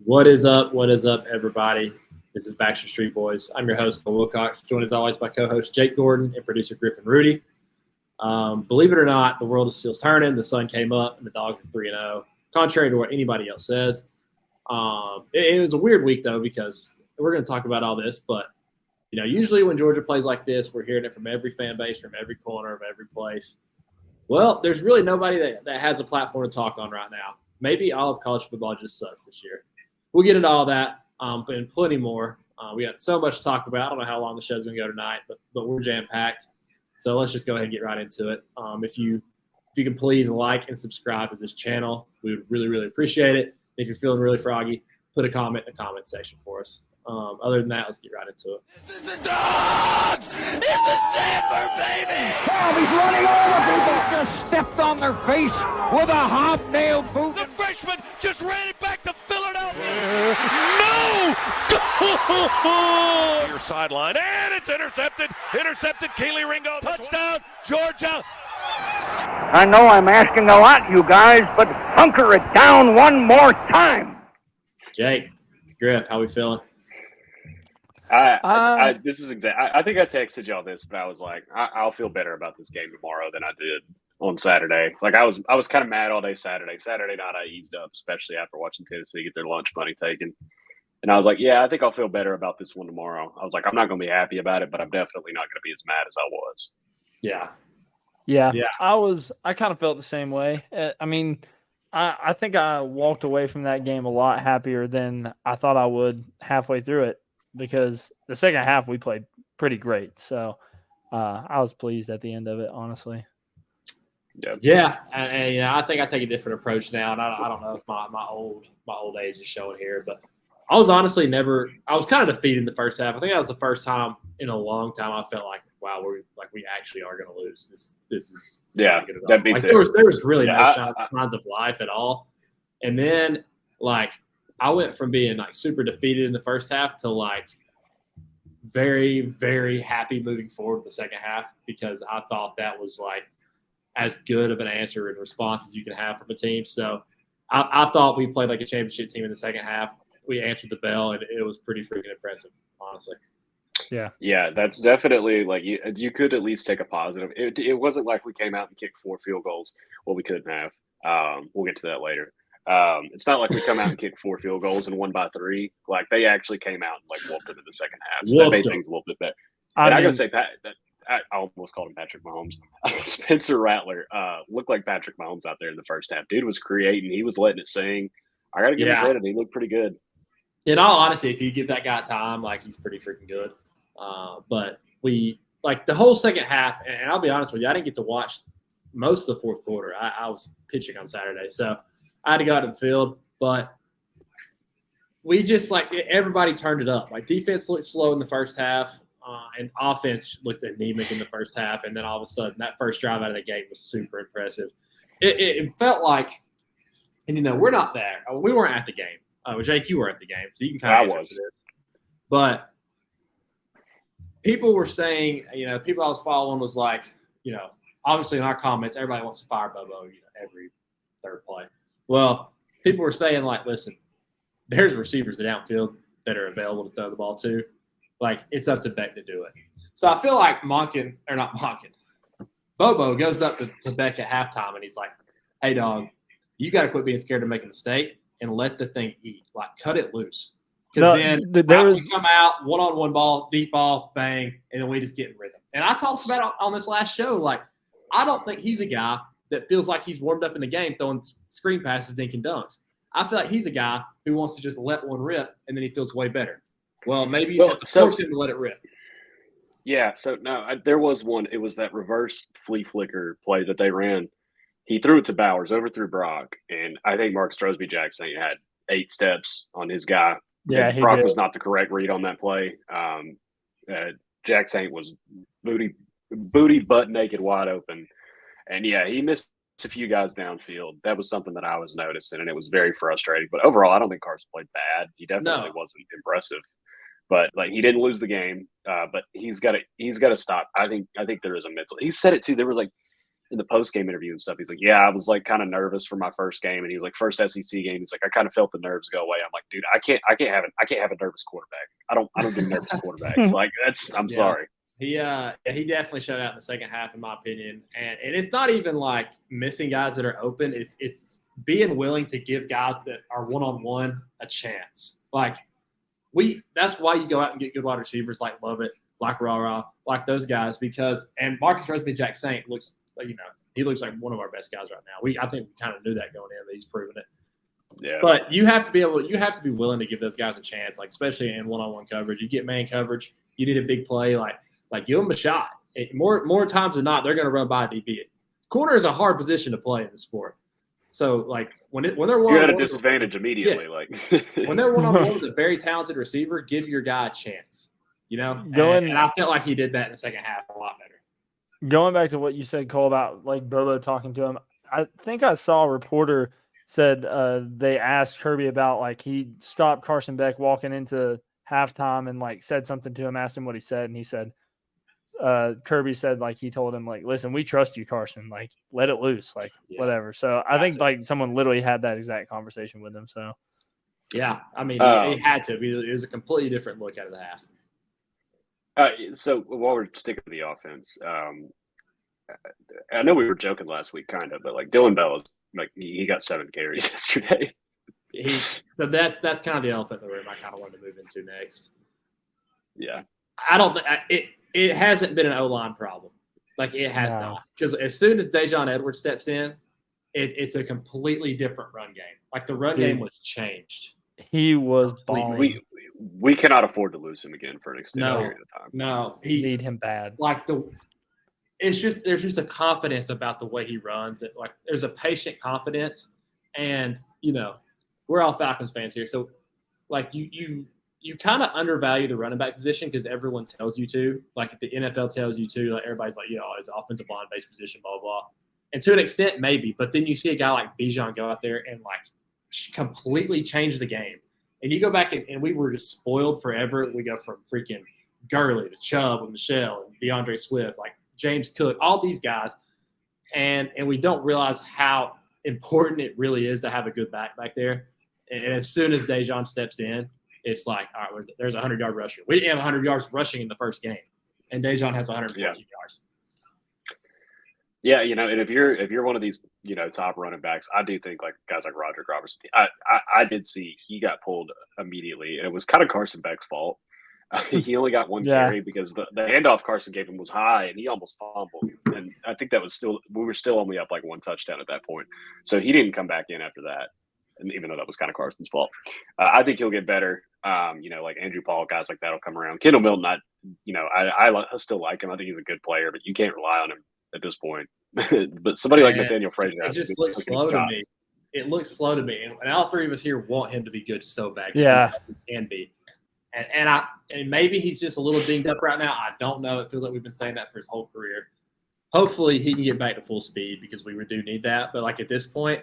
What is up? What is up, everybody? This is Baxter Street Boys. I'm your host, Phil Wilcox, joined as always by co-host Jake Gordon and producer Griffin Rudy. Believe it or not, the world is still turning. The sun came up, and the Dogs are 3-0, contrary to what anybody else says. It was a weird week, though, because we're going to talk about all this, but usually when Georgia plays like this, we're hearing it from every fan base, from every corner of every place. Well, there's really nobody that has a platform to talk on right now. Maybe all of college football just sucks this year. We'll get into all that and plenty more. We got so much to talk about. I don't know how long the show's going to go tonight, but we're jam-packed. So let's just go ahead and get right into it. If you can please like and subscribe to this channel, we would really, really appreciate it. If you're feeling really froggy, put a comment in the comment section for us. Other than that, let's get right into it. This is the Dogs! It's the Sandler, baby! Now he's running over people. Just stepped on their face with a hobnail boot. The freshman just ran it back to Philadelphia. No! Goal! Your sideline, and it's intercepted. Intercepted. Keely Ringo. Touchdown, Georgia. I know I'm asking a lot, you guys, but hunker it down one more time. Jake, Griff, how we feeling? This is I think I texted y'all this, but I was like, I'll feel better about this game tomorrow than I did on Saturday. Like I was kind of mad all day Saturday. Saturday night I eased up, especially after watching Tennessee get their lunch money taken. And I was like, yeah, I think I'll feel better about this one tomorrow. I was like, I'm not going to be happy about it, but I'm definitely not going to be as mad as I was. Yeah. I kind of felt the same way. I think I walked away from that game a lot happier than I thought I would halfway through it, because the second half we played pretty great. So I was pleased at the end of it, honestly. Yeah, and I think I take a different approach now, and I don't know if my old age is showing here, but I was honestly I was kind of defeated in the first half. I think that was the first time in a long time I felt like, wow, we actually are going to lose. This is that beats it. There was really no signs of life at all, and then I went from being super defeated in the first half to very, very happy moving forward the second half, because I thought that was as good of an answer and response as you can have from a team. So I thought we played like a championship team in the second half. We answered the bell, and it was pretty freaking impressive, honestly. Yeah, that's definitely you could at least take a positive. It wasn't like we came out and kicked 4 field goals. Well, we couldn't have. We'll get to that later. It's not like we come out and kicked 4 field goals and won by 3. They actually came out and whooped it in the second half. So that made things a little bit better. And I got to say, I almost called him Patrick Mahomes. Spencer Rattler looked like Patrick Mahomes out there in the first half. Dude was creating. He was letting it sing. I got to give him credit. He looked pretty good. In all honesty, if you give that guy time, he's pretty freaking good. But we the whole second half, and I'll be honest with you, I didn't get to watch most of the fourth quarter. I was pitching on Saturday, so I had to go out to the field. But we just everybody turned it up. Defense looked slow in the first half, and offense looked anemic in the first half. And then all of a sudden, that first drive out of the gate was super impressive. It felt like, and we're not there. We weren't at the game. Jake, you were at the game, so you can kind of answer this. But people were saying, people I was following was obviously in our comments, everybody wants to fire Bobo, every third play. Well, people were saying, listen, there's receivers at downfield that are available to throw the ball to. It's up to Beck to do it. So I feel like Bobo goes up to Beck at halftime, and he's like, hey, dog, you got to quit being scared to make a mistake and let the thing eat. Cut it loose. Because we come out, one-on-one ball, deep ball, bang, and then we just get in rhythm. And I talked about it on this last show. I don't think he's a guy that feels like he's warmed up in the game throwing screen passes, dinking dunks. I feel like he's a guy who wants to just let one rip, and then he feels way better. Well, maybe you have to force him to let it rip. Yeah, so no, there was one. It was that reverse flea flicker play that they ran. He threw it to Bowers, overthrew Brock, and I think Mark Strosby-Jackson had 8 steps on his guy. Yeah, Brock was not the correct read on that play. Jack Saint was booty butt naked, wide open, and he missed a few guys downfield. That was something that I was noticing, and it was very frustrating. But overall, I don't think Carson played bad. He definitely wasn't impressive, but he didn't lose the game. But he's got to stop. I think there is a mental. He said it too. They were in the post game interview and stuff, he's like, "Yeah, I was like kind of nervous for my first game," and he was like, "First SEC game." He's like, "I kind of felt the nerves go away." I'm like, "Dude, I can't have a nervous quarterback. I don't do nervous quarterbacks. Like I'm sorry." He definitely showed out in the second half, in my opinion, and it's not even like missing guys that are open. It's being willing to give guys that are one-on-one a chance. Like that's why you go out and get good wide receivers like Lovett, like Rara, like those guys, because and Marcus Roseman-Jack Saint looks, he looks like one of our best guys right now. I think we kind of knew that going in, but he's proven it. Yeah. But you have to be willing to give those guys a chance, like especially in one-on-one coverage. You get man coverage, you need a big play, like give them a shot. More times than not, they're going to run by a DB. Corner is a hard position to play in the sport. So like when they're one-on-one, you're at a disadvantage immediately. Yeah. Like when they're one-on-one with a very talented receiver, give your guy a chance. And I felt like he did that in the second half a lot better. Going back to what you said, Cole, about like Bobo talking to him, I think I saw a reporter said they asked Kirby about like he stopped Carson Beck walking into halftime and like said something to him, asked him what he said, and he said Kirby said like he told him like, "Listen, we trust you, Carson. Like let it loose, like whatever." So I think like someone literally had that exact conversation with him. So yeah, I mean, he had to. It was a completely different look out of the half. So while we're sticking to the offense, I know we were joking last week, kind of, but like Dylan Bell is like he got 7 carries yesterday. So that's kind of the elephant in the room I kind of wanted to move into next. Yeah, I don't think it hasn't been an O-line problem. Like it has not, because as soon as Dejon Edwards steps in, it's a completely different run game. Like the run game was changed. He was balling. We cannot afford to lose him again for an extended period of time. No, he need him bad. Like there's just a confidence about the way he runs. Like there's a patient confidence, and we're all Falcons fans here, so like you kind of undervalue the running back position because everyone tells you to. Like the NFL tells you to. Like everybody's like, it's offensive line based position, blah blah. And to an extent, maybe, but then you see a guy like Bijan go out there and like completely change the game. And you go back and we were just spoiled forever. We go from freaking Gurley to Chubb and Michelle and DeAndre Swift, like James Cook, all these guys. And we don't realize how important it really is to have a good back there. And as soon as Dejon steps in, it's like, all right, there's a 100-yard rusher. We didn't have 100 yards rushing in the first game. And Dejon has 114 yards. Yeah, and if you're one of these, top running backs, I do think like guys like Roderick Robertson. I did see he got pulled immediately, and it was kind of Carson Beck's fault. He only got one carry because the handoff Carson gave him was high, and he almost fumbled. And I think that was we were still only up like 1 touchdown at that point, so he didn't come back in after that. And even though that was kind of Carson's fault, I think he'll get better. Like Andrew Paul, guys like that will come around. Kendall Milton, I still like him. I think he's a good player, but you can't rely on him at this point. But somebody like Nathaniel Frazier, it just looks slow to me. It looks slow to me, and all three of us here want him to be good so bad. Yeah, he can be, and maybe he's just a little dinged up right now. I don't know. It feels like we've been saying that for his whole career. Hopefully, he can get back to full speed because we do need that. But like at this point,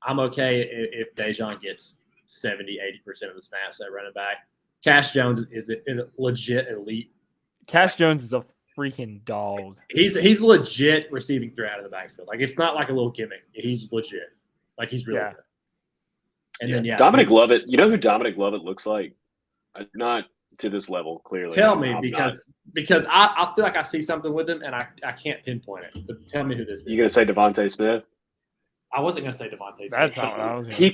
I'm okay if Dejon gets 70-80% of the snaps at running back. Cash Jones is a legit elite. Cash Jones is a freaking dog. He's legit receiving threat out of the backfield. Like it's not like a little gimmick. He's legit. Like he's really good. And then Dominic Lovett. You know who Dominic Lovett looks like? Not to this level, clearly. Tell me because I feel like I see something with him and I can't pinpoint it. So tell me who this is. You gonna say Devontae Smith? I wasn't gonna say Devontae Smith. That's not what I was. He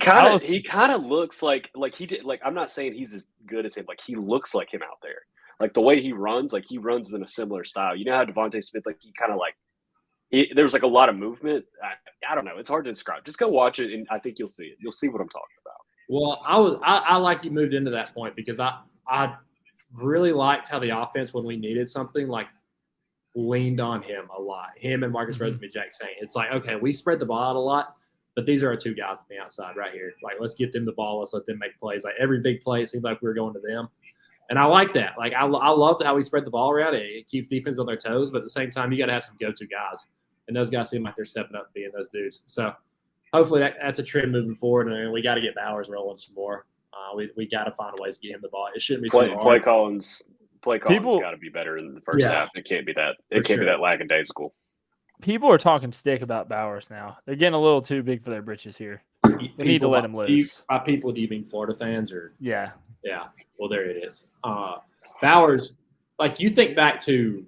kind of looks like he did. Like I'm not saying he's as good as him. Like he looks like him out there. Like the way he runs in a similar style. You know how Devontae Smith, like he kind of like there was like a lot of movement. I don't know. It's hard to describe. Just go watch it, and I think you'll see it. You'll see what I'm talking about. Well, I like you moved into that point because I really liked how the offense, when we needed something, like leaned on him a lot. Him and Marcus Roseman-Jack Saint. It's like, okay, we spread the ball out a lot, but these are our two guys on the outside right here. Like, let's get them the ball. Let's let them make plays. Like every big play, it seemed like we were going to them. And I like that. Like I love how we spread the ball around. It keeps defense on their toes, but at the same time, you got to have some go-to guys, and those guys seem like they're stepping up, being those dudes. So hopefully that's a trend moving forward, and we got to get Bowers rolling some more. We got to find ways to get him the ball. It shouldn't be too hard. Play Collins got to be better in the first half. It can't be that. It can't be that lackadaisical. people are talking stick about Bowers now. They're getting a little too big for their britches here. We need to let him loose. By people, do you mean Florida fans or? Yeah. Yeah. Well, there it is. Bowers, like you think back to,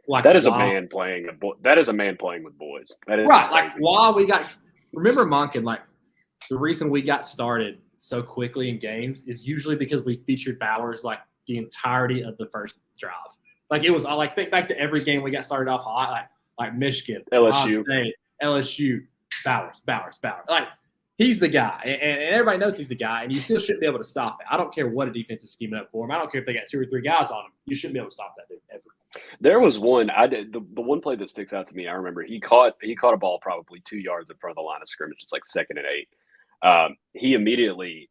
like that is a man playing that is a man playing with boys. That is right. crazy. Like while we got, remember Monken, like the reason we got started so quickly in games is usually because we featured Bowers like the entirety of the first drive. Like it was all like think back to every game we got started off hot, like Michigan, LSU, State, LSU, Bowers. Like he's the guy, and everybody knows he's the guy, and you still shouldn't be able to stop it. I don't care what a defense is scheming up for him. I don't care if they got 2 or 3 guys on him. You shouldn't be able to stop that dude ever. There was one I did the one play that sticks out to me. I remember he caught a ball probably 2 yards in front of the line of scrimmage. It's like 2nd and 8. He immediately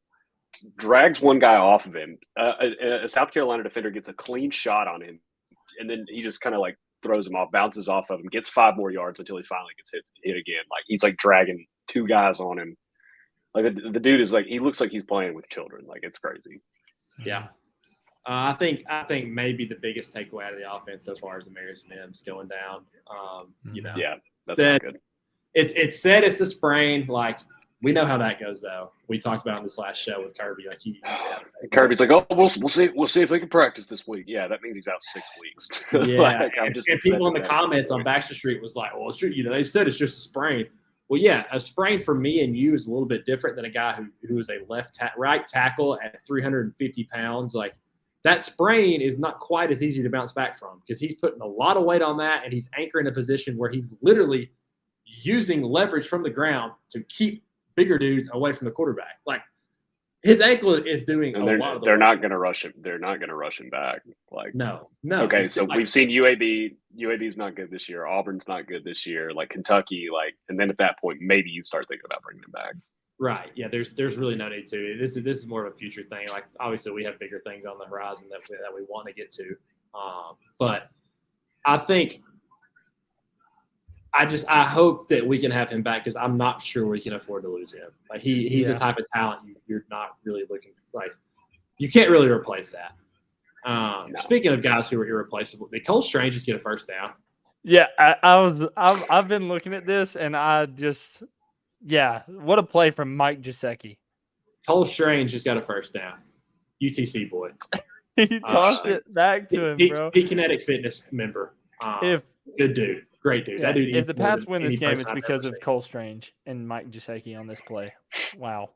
drags one guy off of him. A South Carolina defender gets a clean shot on him, and then he just kind of like throws him off, bounces off of him, gets 5 more yards until he finally gets hit again. Like he's like dragging 2 guys on him. Like the dude is like he looks like he's playing with children. Like it's crazy. Yeah. I think maybe the biggest takeaway out of the offense so far is Amarius Mims going down. Yeah, that's not good. It's said it's a sprain. Like we know how that goes, though. We talked about it on this last show with Kirby. Like Kirby's like, oh, we'll see if they can practice this week. Yeah, that means he's out 6 weeks. Yeah, like, and people in the comments on Baxter Street was like, well, it's true. They said it's just a sprain. Well, yeah, a sprain for me and you is a little bit different than a guy who is a right tackle at 350 pounds. Like that sprain is not quite as easy to bounce back from because he's putting a lot of weight on that, and he's anchoring a position where he's literally using leverage from the ground to keep bigger dudes away from the quarterback. Like his ankle is doing a lot of the they're not going to rush him. They're not going to rush him back. Like no. Okay, so we've seen UAB. UAB's not good this year. Auburn's not good this year. Like Kentucky, and then at that point, maybe you start thinking about bringing him back. Right. Yeah. There's really no need to. This is more of a future thing. Like obviously we have bigger things on the horizon that we want to get to. But I think I hope that we can have him back because I'm not sure we can afford to lose him. Like he's a type of talent you're not really looking like you can't really replace that. No. Speaking of guys who are irreplaceable, did Cole Strange just get a first down? Yeah, I've been looking at this and what a play from Mike Gesicki. Cole Strange just got a first down. UTC boy. He tossed it back to him, bro. Kinetic Fitness member. Good dude. Great dude. Yeah, that dude. If the Pats win this game, it's because of Cole Strange and Mike Gesicki on this play. Wow.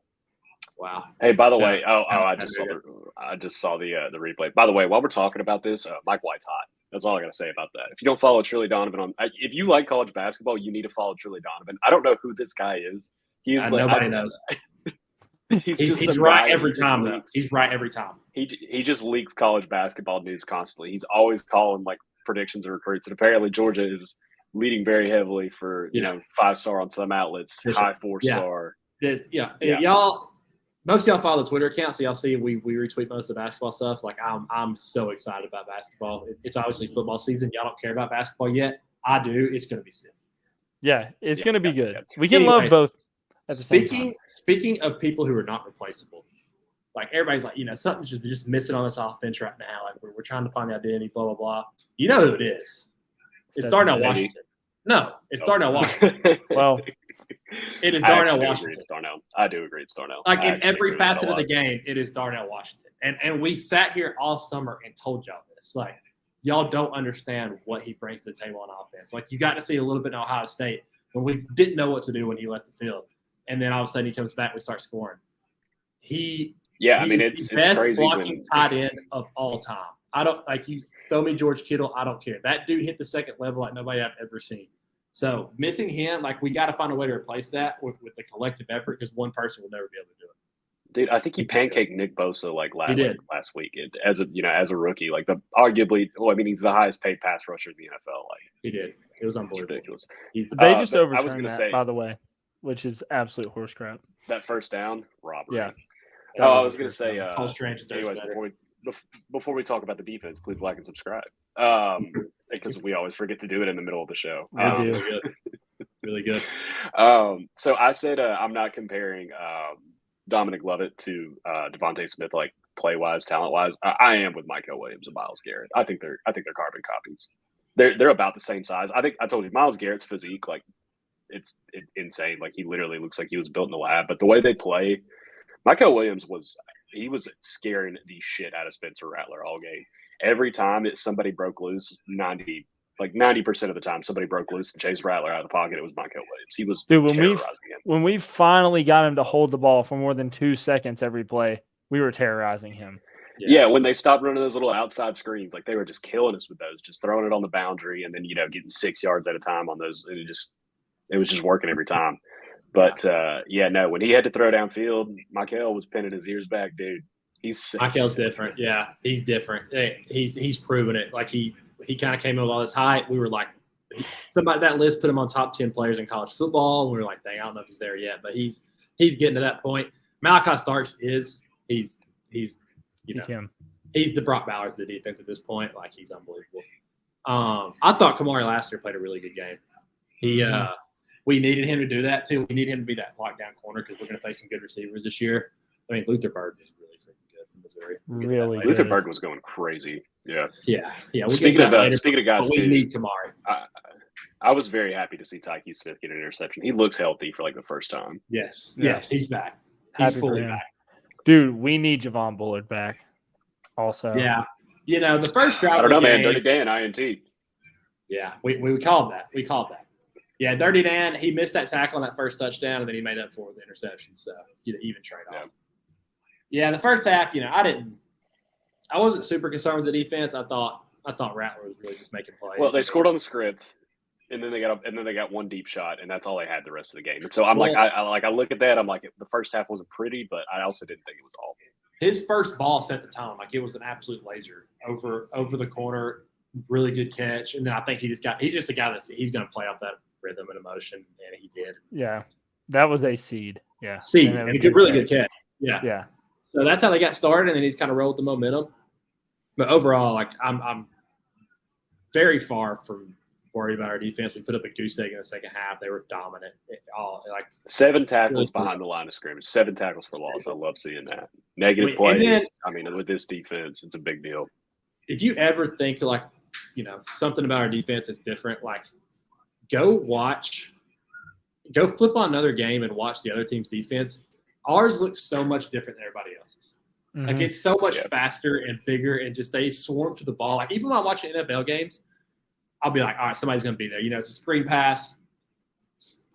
Hey, by the way, I just saw the replay. By the way, while we're talking about this, Mike White's hot. That's all I got to say about that. If you don't follow Trilly Donovan if you like college basketball, you need to follow Trilly Donovan. I don't know who this guy is. Nobody knows. He's right every time, though. He's right every time. He just leaks college basketball news constantly. He's always calling like predictions of recruits, and apparently Georgia is leading very heavily for 5-star on some outlets, high 4-star. Y'all. Most of y'all follow the Twitter account, so y'all see we retweet most of the basketball stuff. Like I'm so excited about basketball. It's obviously football season. Y'all don't care about basketball yet. I do. It's going to be sick. Yeah, it's going to be good. We can love both at the same time. Speaking of people who are not replaceable, like everybody's like, something's just missing on this offense right now. Like we're trying to find the identity, blah, blah, blah. You know who it is. It's Darnell Washington. No, it's Darnell Washington. Well, it is Darnell Washington. I do agree it's Darnell. Like in every facet of the game, it is Darnell Washington. And we sat here all summer and told y'all this. Like, y'all don't understand what he brings to the table on offense. Like, you got to see a little bit in Ohio State when we didn't know what to do when he left the field. And then all of a sudden he comes back and we start scoring. It's the best crazy blocking tight end of all time. I don't like you throw me George Kittle. I don't care. That dude hit the second level like nobody I've ever seen. So missing him, like we got to find a way to replace that with a collective effort because one person will never be able to do it. Dude, I think he pancaked Nick Bosa last week as a rookie. Like he's the highest paid pass rusher in the NFL. Like he did. It was unbelievable. Ridiculous. They just overturned that, by the way, which is absolute horse crap. That first down, robbery. Yeah. I was going to say. Paul Strange is anyways, before we talk about the defense, please like and subscribe. Because we always forget to do it in the middle of the show. Really good. So I said I'm not comparing Dominic Lovett to Devontae Smith, like play wise, talent wise. I am with Michael Williams and Myles Garrett. I think they're carbon copies. they're about the same size. I think I told you Myles Garrett's physique, like it's insane. Like he literally looks like he was built in the lab. But the way they play, Michael Williams was scaring the shit out of Spencer Rattler all game. Every time somebody broke loose, 90% of the time somebody broke loose and chased Rattler out of the pocket, it was Michael Williams. He was terrorizing him. When we finally got him to hold the ball for more than 2 seconds every play, we were terrorizing him. Yeah, when they stopped running those little outside screens, like they were just killing us with those, just throwing it on the boundary and then, getting 6 yards at a time on those. It was just working every time. But, when he had to throw downfield, Michael was pinning his ears back, dude. Michael's different. Yeah, he's different. He's proven it. Like he kind of came in with all this hype. We were like, somebody that list put him on top 10 players in college football. And we were like, dang, I don't know if he's there yet, but he's getting to that point. Malachi Starks he's him. He's the Brock Bowers of the defense at this point. Like he's unbelievable. I thought Kamari last year played a really good game. We needed him to do that too. We need him to be that lockdown corner because we're going to face some good receivers this year. I mean, Luther Bird is really freaking good from Missouri. Really good. Luther Bird was going crazy. Yeah. Yeah. Speaking of guys, we need Kamari. I was very happy to see Tyke Smith get an interception. He looks healthy for like the first time. Yes, he's back. He's fully back. Dude, we need Javon Bullard back. Also, yeah. The first drive. I don't know, man. Dirty Dan, INT. Yeah, we called that. Yeah, Dirty Dan. He missed that tackle on that first touchdown, and then he made up for it with the interception. So even trade off. Yeah, the first half. I wasn't super concerned with the defense. I thought Rattler was really just making plays. Well, they scored on the script, and then they got one deep shot, and that's all they had the rest of the game. And so I look at that. I'm like, the first half wasn't pretty, but I also didn't think it was awful. His first ball set the tone. Like it was an absolute laser over the corner. Really good catch, and then I think he's just a guy he's going to play off that rhythm and emotion, and he did. Yeah, that was a seed. Yeah, and a really good catch. Yeah. So that's how they got started, and then he's kind of rolled the momentum. But overall, like I'm very far from worried about our defense. We put up a goose egg in the second half. They were dominant. 7 tackles behind the line of scrimmage. 7 tackles for loss. I love seeing that. Negative plays. With this defense, it's a big deal. If you ever think something about our defense is different, like go flip on another game and watch the other team's defense. Ours looks so much different than everybody else's. Mm-hmm. Like it's so much faster and bigger, and just they swarm to the ball. Like even when I'm watching NFL games, I'll be like, all right, somebody's going to be there. It's a screen pass.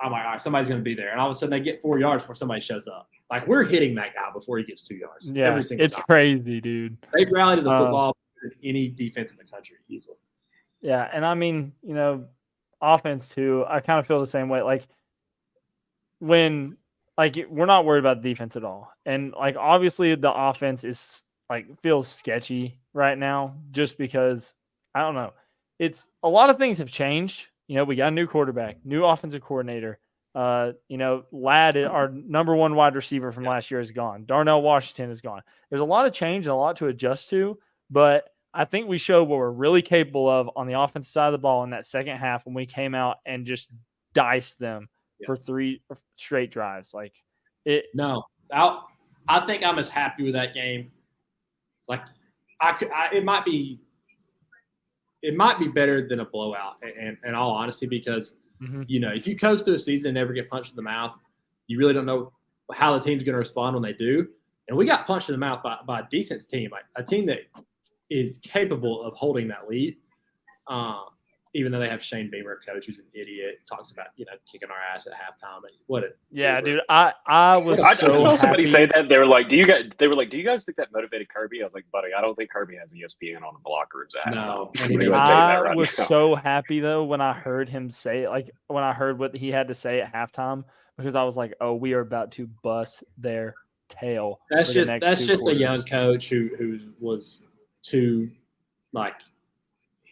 I'm like, all right, somebody's going to be there. And all of a sudden they get 4 yards before somebody shows up. Like we're hitting that guy before he gets 2 yards. Yeah, every single it's time. Crazy, dude. They rally to the football than any defense in the country easily. Yeah, and I mean, offense too. I kind of feel the same way. Like when, we're not worried about the defense at all, and obviously the offense is feels sketchy right now, just because I don't know. It's a lot of things have changed. We got a new quarterback, new offensive coordinator. Ladd, our number 1 wide receiver from last year, is gone. Darnell Washington is gone. There's a lot of change and a lot to adjust to, but I think we showed what we're really capable of on the offensive side of the ball in that second half when we came out and just diced them for 3 straight drives. No, I think I'm as happy with that game. It might be better than a blowout, in all honesty, because if you coast through a season and never get punched in the mouth, you really don't know how the team's going to respond when they do. And we got punched in the mouth by a decent team, a team that is capable of holding that lead, even though they have Shane Beamer, coach, who's an idiot, talks about kicking our ass at halftime. Dude, I was so saw happy. Somebody say that they were like, do you guys think that motivated Kirby? I was like, buddy, I don't think Kirby has ESPN on the blocker rooms at halftime. No, I was so happy though when I heard him say it, when I heard what he had to say at halftime, because I was like, oh, we are about to bust their tail. That's just a young coach who was too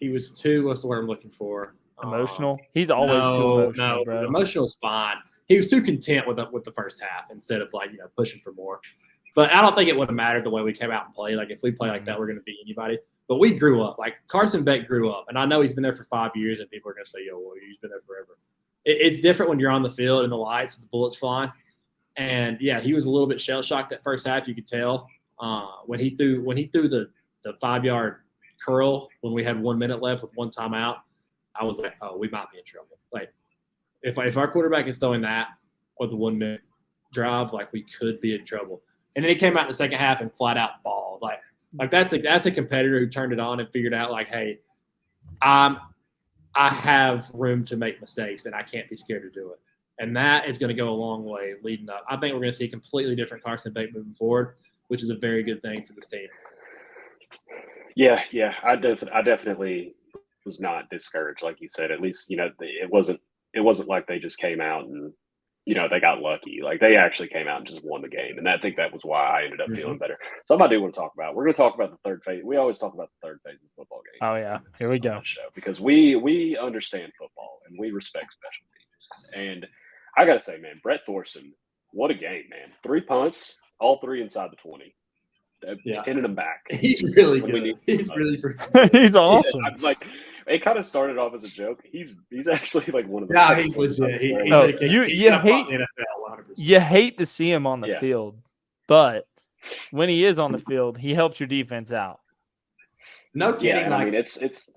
he was too, what's the word I'm looking for? Emotional. He's always too emotional. Bro. Emotional is fine. He was too content with the first half instead of pushing for more. But I don't think it would have mattered the way we came out and played. If we play like that, we're going to beat anybody. But we grew up. Carson Beck grew up, and I know he's been there for 5 years, and people are going to say, "Yo, well, he's been there forever." It's different when you're on the field and the lights, with the bullets flying. And yeah, he was a little bit shell shocked that first half. You could tell when he threw the 5-yard curl when we had 1 minute left with one timeout. I was like, oh, we might be in trouble. Like, if our quarterback is throwing that with a 1 minute drive, like we could be in trouble. And then he came out in the second half and flat out balled. Like that's a competitor who turned it on and figured out like, hey, I have room to make mistakes and I can't be scared to do it. And that is going to go a long way leading up. I think we're going to see a completely different Carson Beck moving forward, which is a very good thing for this team. Yeah. I definitely was not discouraged, like you said. At least, it wasn't like they just came out and, they got lucky. Like they actually came out and just won the game. And I think that was why I ended up feeling better. Something I do want to talk about. We're going to talk about the third phase. We always talk about the third phase of the football game. Oh, yeah. Here we go. Because we understand football and we respect special teams. And I got to say, man, Brett Thorson, what a game, man. 3 punts, all 3 inside the 20. Hitting them back. He's really good. He's really He's awesome. Yeah, it kind of started off as a joke. He's actually like one of the. Yeah, he's legit. You hate to see him on the field, but when he is on the field, he helps your defense out. No kidding. Yeah, it's.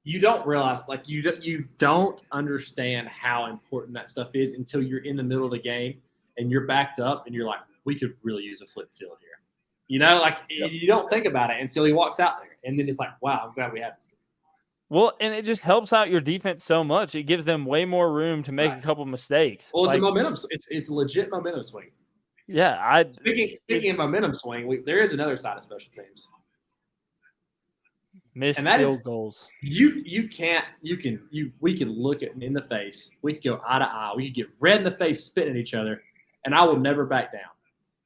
You don't realize, like you don't understand how important that stuff is until you're in the middle of the game and you're backed up and you're like, we could really use a flip field here. You don't think about it until he walks out there, and then it's like, wow, I'm glad we have this team. Well, and it just helps out your defense so much. It gives them way more room to make a couple mistakes. Well, it's a momentum. It's a legit momentum swing. Yeah, speaking of momentum swing, there is another side of special teams. Missed field goals. We could look at in the face. We could go eye to eye. We could get red in the face, spitting at each other, and I will never back down.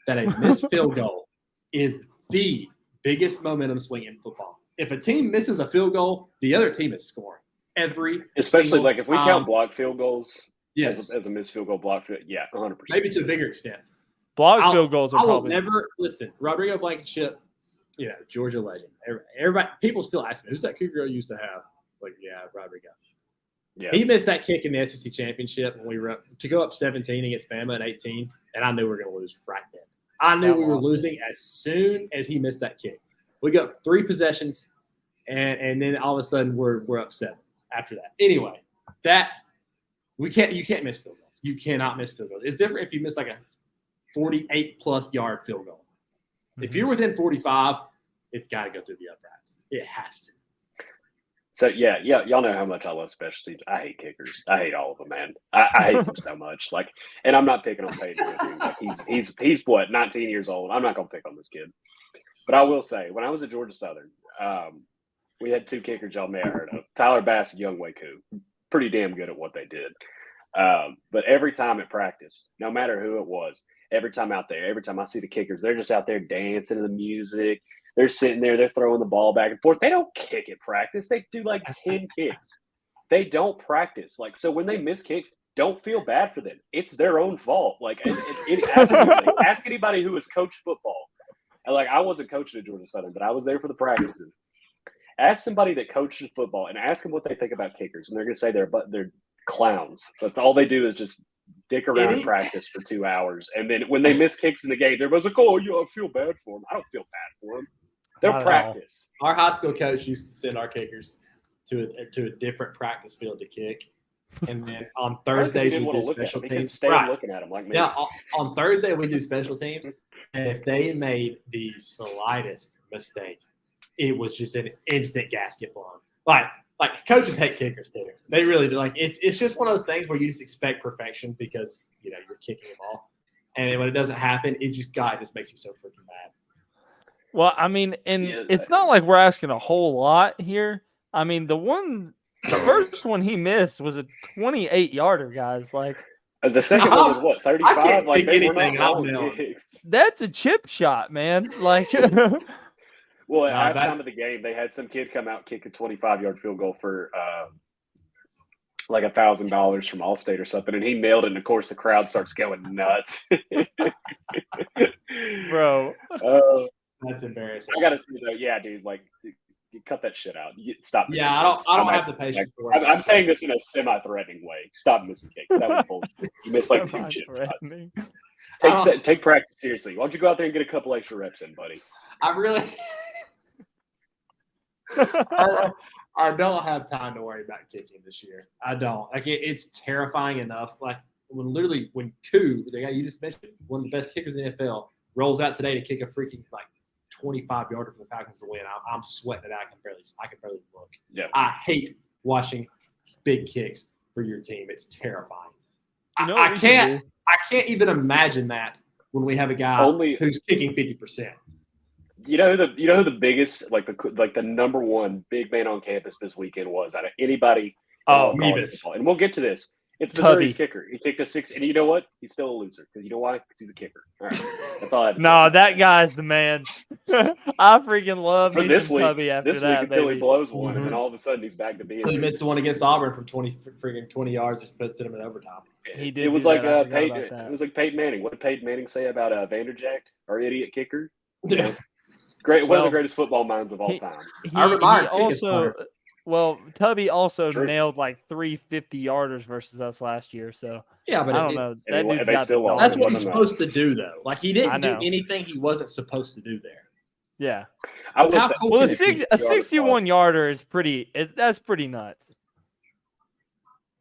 That a missed field goal is the biggest momentum swing in football. If a team misses a field goal, the other team is scoring especially like if we count block field goals as a missed field goal block field. Yeah, 100%. Maybe to a bigger extent. Block field goals are I will probably never listen. Rodrigo Blankenship, Georgia legend. Everybody, people still ask me, who's that Cougar used to have? Like, yeah, Rodrigo. Yeah. He missed that kick in the SEC championship when we were up to go up 17 against Bama at 18, and I knew we were going to lose right then. I knew we were losing as soon as he missed that kick. We got 3 possessions, and then all of a sudden we're up 7 after that. Anyway, you can't miss field goals. You cannot miss field goals. It's different if you miss like a 48+ yard field goal. Mm-hmm. If you're within 45, it's got to go through the uprights. It has to. So yeah, y'all know how much I love special teams. I hate kickers. I hate all of them, man. I hate them so much. Like, and I'm not picking on Peyton. Like, he's what, 19 years old. I'm not gonna pick on this kid. But I will say, when I was at Georgia Southern, we had 2 kickers y'all may have heard of: Tyler Bass and Young Wei Koo. Pretty damn good at what they did. But every time at practice, no matter who it was, every time out there, every time I see the kickers, they're just out there dancing to the music. They're sitting there, they're throwing the ball back and forth. They don't kick at practice. They do like 10 kicks. They don't practice. Like, so when they miss kicks, don't feel bad for them. It's their own fault. Like, ask anybody who has coached football. And like, I wasn't coaching at Georgia Southern, but I was there for the practices. Ask somebody that coaches football and ask them what they think about kickers. And they're going to say they're clowns. That's all they do is just dick around in practice for 2 hours. And then when they miss kicks in the game, everybody's like, oh, I feel bad for them. I don't feel bad for them. They're practice. Our high school coach used to send our kickers to a different practice field to kick. And then on Thursdays, we do special teams. Stay looking at them like me. Yeah, on Thursday, we do special teams. And if they made the slightest mistake, it was just an instant gasket blown. Like coaches hate kickers too. They really do. Like it's just one of those things where you just expect perfection because you're kicking the ball, and when it doesn't happen, it just makes you so freaking mad. Well, I mean, it's not like we're asking a whole lot here. I mean, the first one he missed was a 28-yarder, guys. Like the second one was what, 35? I can't like they were not that's a chip shot, man. Like. Well, at halftime of the game, they had some kid come out kick a 25-yard field goal for like $1,000 from Allstate or something, and he nailed it. And of course, the crowd starts going nuts. Bro, that's embarrassing. I gotta say though, yeah, dude, like you cut that shit out. Stop. Yeah, I don't have the patience to work. I'm saying this in a semi-threatening way. Stop missing kicks. That was bullshit. You missed like 2 chips. Take practice seriously. Why don't you go out there and get a couple extra reps in, buddy? I really. I don't have time to worry about kicking this year. I don't. Like it's terrifying enough. Like when Koo, the guy you just mentioned, one of the best kickers in the NFL, rolls out today to kick a freaking 25-yarder for the Falcons to win. I'm sweating it out. I can barely look. Yeah. I hate watching big kicks for your team. It's terrifying. I can't even imagine that when we have a guy who's kicking 50%. You know who the biggest the number one big man on campus this weekend was out of anybody? Mevis. And we'll get to this. It's Missouri's kicker. He kicked a 6, and you know what? He's still a loser because you know why? Because he's a kicker. All right, that's all I have to say. That guy's the man. I freaking love for me this some week. Tubby after this that, week until baby. he blows one, and then all of a sudden he's back to being. So he missed the one against Auburn from 20 yards, just put him in overtime. He did. It was like Peyton. It was like Peyton Manning. What did Peyton Manning say about Vanderjagt, our idiot kicker? Yeah. Great, one of the greatest football minds of all time. Tubby also nailed 3 50-yarders versus us last year. So yeah, but I don't know. That dude's got that's what he's supposed to do, though. Like he didn't do anything he wasn't supposed to do there. Yeah. So a 61-yarder is pretty. That's pretty nuts.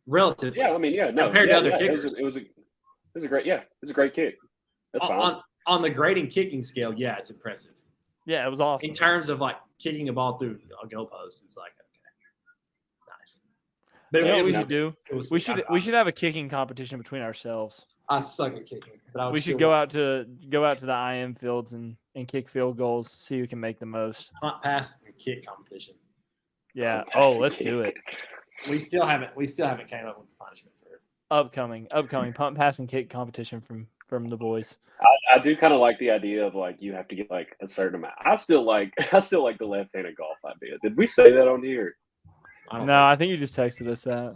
Relatively. Yeah, I mean, compared to other kickers, it was a great kick. That's fine. On the grading kicking scale, yeah, it's impressive. Yeah, it was awesome. In terms of kicking a ball through a goalpost, it's okay, nice. But what we should do? We should have a kicking competition between ourselves. I suck at kicking, but we should go out to the IM fields and kick field goals, see who can make the most. Punt, pass, and kick competition. Yeah. Oh, let's do it. We still haven't came up with punishment for upcoming punt, pass, and kick competition from the boys. I do kind of like the idea of you have to get a certain amount. I still like the left-handed golf idea. Did we say that on here? I think you just texted us that.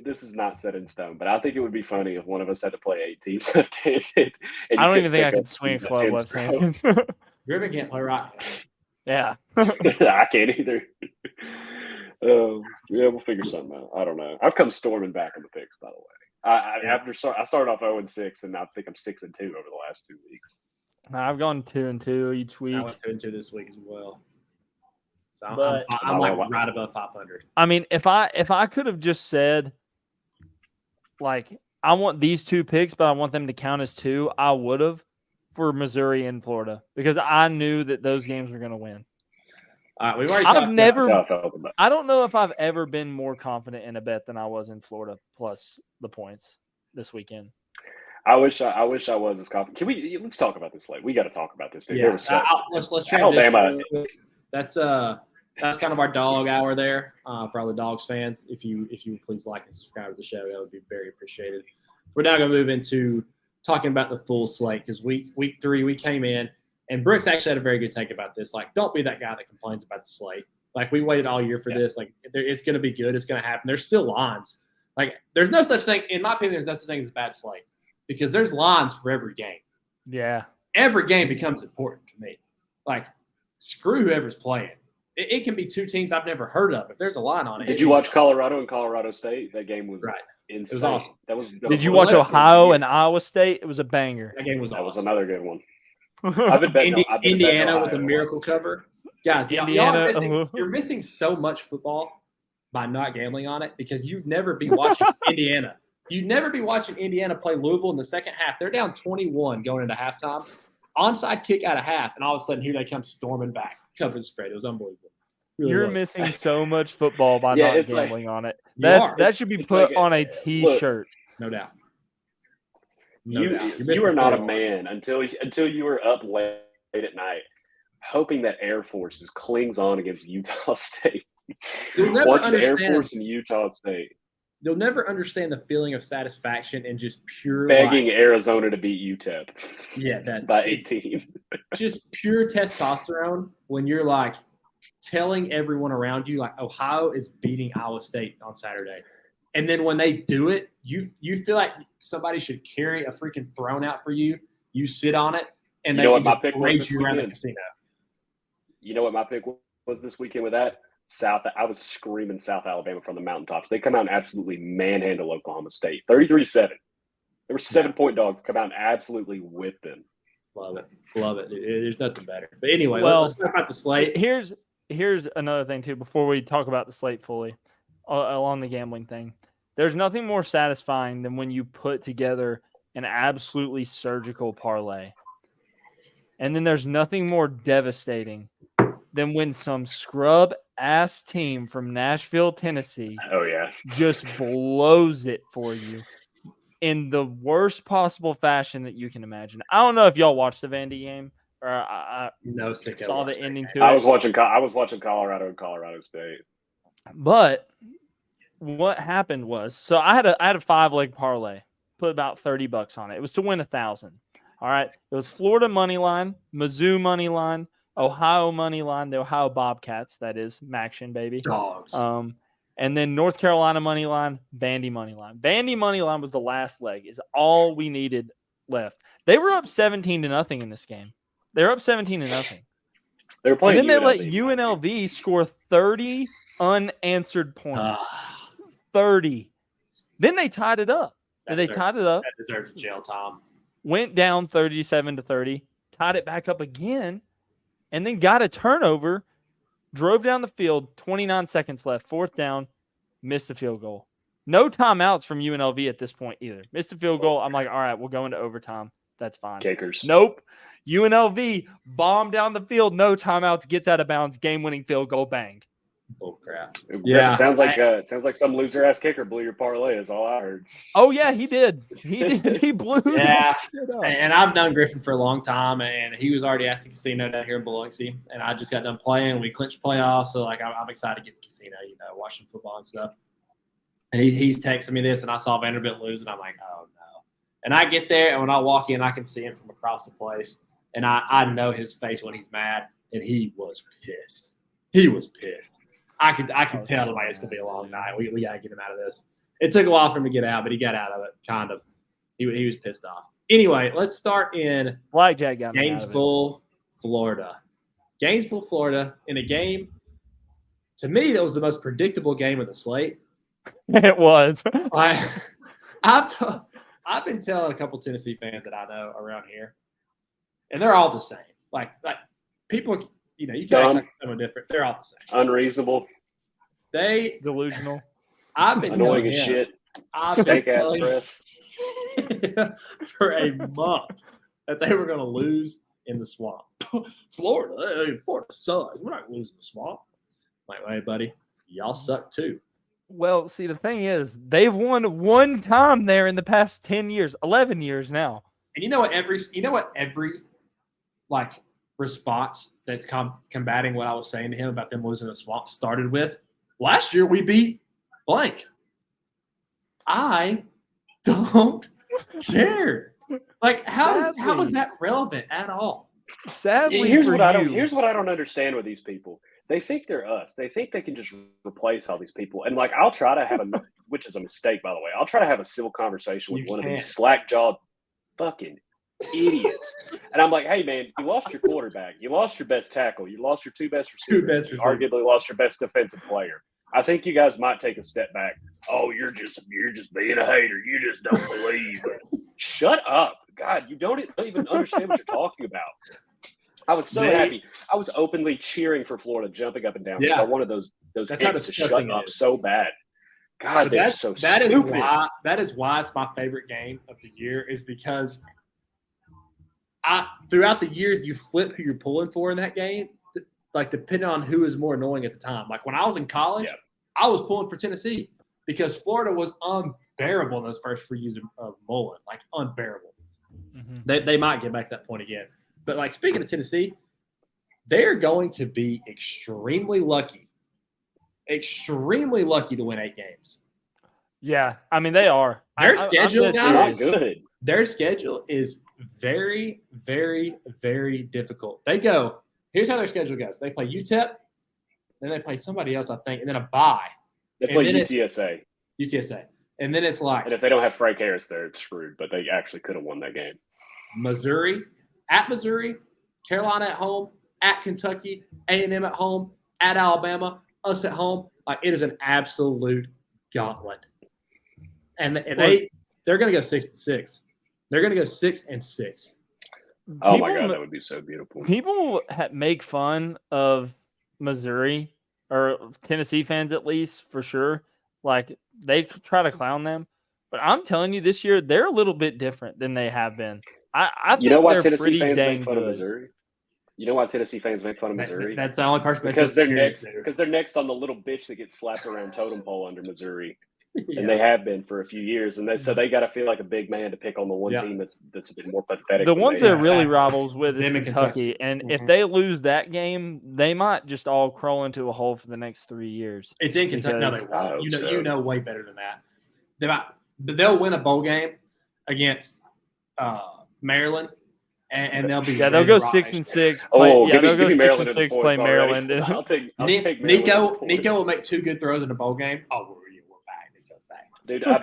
This is not set in stone, but I think it would be funny if one of us had to play 18 left-handed. I don't even think I could swing a club left-handed. Griffin can't play right. Yeah. I can't either. Yeah, we'll figure something out. I don't know. I've come storming back in the picks, by the way. I started off 0-6, and I think I'm 6-2 over the last 2 weeks. I've gone 2-2 each week. I went 2-2 this week as well. So I'm right above 500. I mean, if I could have just said, I want these 2 picks, but I want them to count as 2, I would have for Missouri and Florida because I knew that those games were going to win. We've already I don't know if I've ever been more confident in a bet than I was in Florida plus the points this weekend. I wish I was as confident. Let's talk about this, we got to talk about this, dude. Yeah. Let's transition. That's kind of our dog hour there for all the Dogs fans. If you would please like and subscribe to the show, that would be very appreciated. We're now going to move into talking about the full slate because week 3 we came in. And Brooks actually had a very good take about this. Don't be that guy that complains about the slate. We waited all year for this. It's going to be good. It's going to happen. There's still lines. There's no such thing. In my opinion, there's no such thing as a bad slate because there's lines for every game. Yeah. Every game becomes important to me. Screw whoever's playing. It can be 2 teams I've never heard of. If there's a line on it. Did you watch Colorado and Colorado State? That game was insane. It was awesome. Did you watch Ohio and Iowa State? It was a banger. That game was awesome. That was another good one. I've been betting Indiana with a miracle cover. Guys, you're missing so much football by not gambling on it because you'd never be watching Indiana. You'd never be watching Indiana play Louisville in the second half. They're down 21 going into halftime. Onside kick out of half, and all of a sudden here they come storming back. Cover the spread. It was unbelievable. Really you're was. missing so much football by not gambling on it. That should be put on a T-shirt. No doubt. You are not a man until you were up late at night, hoping that Air Force clings on against Utah State. You'll never understand Air Force and Utah State. You'll never understand the feeling of satisfaction and just pure begging Arizona to beat UTEP. Yeah, that's by 18. Just pure testosterone when you're telling everyone around you Ohio is beating Iowa State on Saturday. And then when they do it, you feel like somebody should carry a freaking throne out for you. You sit on it, and they can just parade you around the casino. You know what my pick was this weekend with that? I was screaming South Alabama from the mountaintops. They come out and absolutely manhandle Oklahoma State, 33-7. They were 7-point dogs. Come out and absolutely whip them. Love it. There's nothing better. But anyway, let's talk about the slate. here's another thing too. Before we talk about the slate fully, along the gambling thing, there's nothing more satisfying than when you put together an absolutely surgical parlay, and then there's nothing more devastating than when some scrub ass team from Nashville, Tennessee, just blows it for you in the worst possible fashion that you can imagine. I don't know if y'all watched the Vandy game or I saw the ending to it. I was watching Colorado and Colorado State. But what happened was, so I had a 5-leg parlay, put about $30 on it. It was to win 1,000. All right. It was Florida money line, Mizzou money line, Ohio money line, the Ohio Bobcats, that is Maction, baby. Dogs. And then North Carolina money line, Vandy money line. Vandy money line was the last leg, is all we needed left. They were up 17-0 in this game. They were up 17-0. They were playing. And then they let UNLV score 30 unanswered points. 30. Then they tied it up. That deserves jail time. Went down 37-30, tied it back up again, and then got a turnover. Drove down the field, 29 seconds left, 4th down, missed the field goal. No timeouts from UNLV at this point either. Missed the field goal. I'm like, all right, we'll go into overtime. That's fine. Kickers. Nope. UNLV bombed down the field, no timeouts, gets out of bounds, game-winning field goal, bang. Oh crap! Yeah, it sounds like some loser ass kicker blew your parlay. Is all I heard. Oh yeah, he did. He blew. Yeah, and I've known Griffin for a long time, and he was already at the casino down here in Biloxi, and I just got done playing. We clinched playoffs, so like I'm excited to get to the casino, watching football and stuff. And he's texting me this, and I saw Vanderbilt lose, and I'm like, oh no. And I get there, and when I walk in, I can see him from across the place, and I know his face when he's mad, and he was pissed. He was pissed. I could tell like it's gonna be a long night. We gotta get him out of this. It took a while for him to get out, but he got out of it. Kind of. He was pissed off. Anyway, let's start in Blackjack got Gainesville, Florida. Gainesville, Florida, in a game. To me, that was the most predictable game of the slate. It was. I've been telling a couple Tennessee fans that I know around here, and they're all the same. Like people. You can act like someone different. They're all the same. Unreasonable. Delusional. I've been annoying as shit. I've been telling for a month that they were going to lose in the swamp. Florida sucks. We're not losing the swamp. Like, hey, buddy, y'all suck too. Well, see, the thing is, they've won one time there in the past 10 years, 11 years now. And you know what every like response that's combating what I was saying to him about them losing the swamp started with? Last year we beat blank. I don't care. Like how is that relevant at all? Sadly, here's what I don't understand with these people. They think they're us. They think they can just replace all these people. And like I'll try to have which is a mistake, by the way. I'll try to have a civil conversation with one of these slack-jawed fucking idiots. And I'm like, hey man, you lost your quarterback, you lost your best tackle, you lost your two best receivers, you arguably lost your best defensive player. I think you guys might take a step back. Oh, you're just being a hater. You just don't believe it. Shut up. God, you don't even understand what you're talking about. I was so happy. I was openly cheering for Florida, jumping up and down. I wanted those hits to shut up so bad. God, they're so stupid. That is why it's my favorite game of the year, is because throughout the years, you flip who you're pulling for in that game, like depending on who is more annoying at the time. Like when I was in college, I was pulling for Tennessee because Florida was unbearable in those first 3 years of Mullen, like unbearable. Mm-hmm. They might get back to that point again. But like speaking of Tennessee, they're going to be extremely lucky to win 8 games. Yeah, I mean they are. Their schedule, guys, is good. Their schedule is very, very, very difficult. Here's how their schedule goes. They play UTEP, then they play somebody else, I think, and then a bye. They play UTSA. And then it's like – and if they don't have Frank Harris there, it's screwed, but they actually could have won that game. Missouri, Carolina at home, at Kentucky, A&M at home, at Alabama, us at home. Like it is an absolute gauntlet. And they're going to go 6-6. They're going to go 6-6. Oh my God, that would be so beautiful. People make fun of Missouri or Tennessee fans, at least for sure, like they try to clown them. But I'm telling you, this year they're a little bit different than they have been. I You know think why they're Tennessee pretty fans dang make fun of good. Missouri? You know why Tennessee fans make fun of Missouri? That's the only person Because they they're feel next. superior to. Because they're next on the little bitch that gets slapped around totem pole under Missouri, Yeah. and they have been for a few years. And so they got to feel like a big man to pick on the one team that's a bit more pathetic. The ones they're really Exactly. rivals with is Them and Kentucky, and if they lose that game, they might just all crawl into a hole for the next 3 years. It's in Kentucky. No, they I won't. hope You know, so. you know way better than that. They'll win a bowl game against Maryland, and they'll be they'll go 6-6. Give they'll go me 6-6. Play points Maryland. I'll take Maryland. Nico will make 2 good throws in a bowl game. Oh, we're back. Nico's back. Dude, I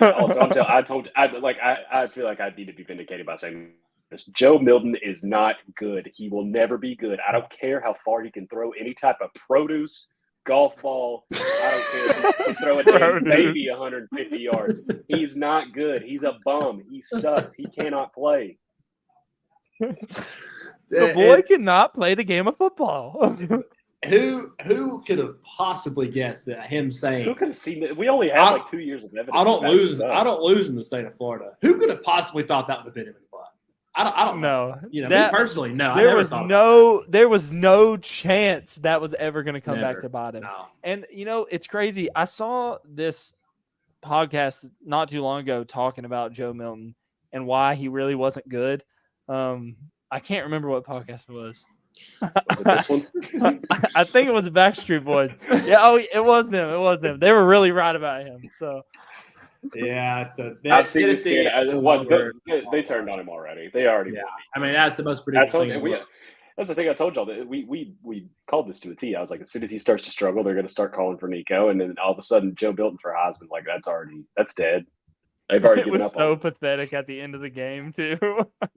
feel like I need to be vindicated by saying this. Joe Milton is not good. He will never be good. I don't care how far he can throw any type of produce, golf ball. I don't care if he can throw a damn baby 150 yards. He's not good. He's a bum. He sucks. He cannot play. The boy cannot play the game of football. Who could have possibly guessed that him saying? Who could have seen that? We only have like 2 years of evidence. I don't lose in the state of Florida. Who could have possibly thought that would have been him in the butt? I don't know. You know, me personally, no. There was no chance that was ever going to come back to bite him. No. And it's crazy. I saw this podcast not too long ago talking about Joe Milton and why he really wasn't good. I can't remember what podcast it was. Was it this one? I think it was the Backstreet Boys. Yeah, it was them. It was them. They were really right about him. So. Yeah, so I've seen this kid. They turned on him already. They already. Yeah, I mean that's the most predictable thing. That's the thing I told y'all that we called this to a T. I was like, as soon as he starts to struggle, they're going to start calling for Nico, and then all of a sudden, Joe Milton for Heisman, like that's dead. They've already given up. It was so pathetic at the end of the game too.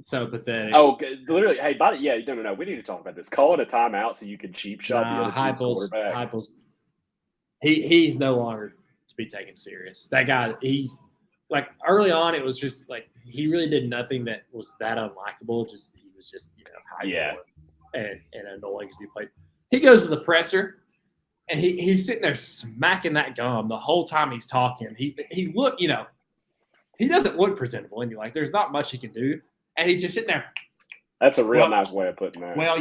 So pathetic. Oh, literally. Hey, no. We need to talk about this. Call it a timeout so you can cheap shot the other team's quarterback. Heupel's, he's no longer to be taken serious. That guy, he's like early on, it was just like he really did nothing that was that unlikable. He was just and annoying as he played. He goes to the presser and he's sitting there smacking that gum the whole time he's talking. He look, he doesn't look presentable, and you're like, there's not much he can do, and he's just sitting there. That's a real nice way of putting that. Well,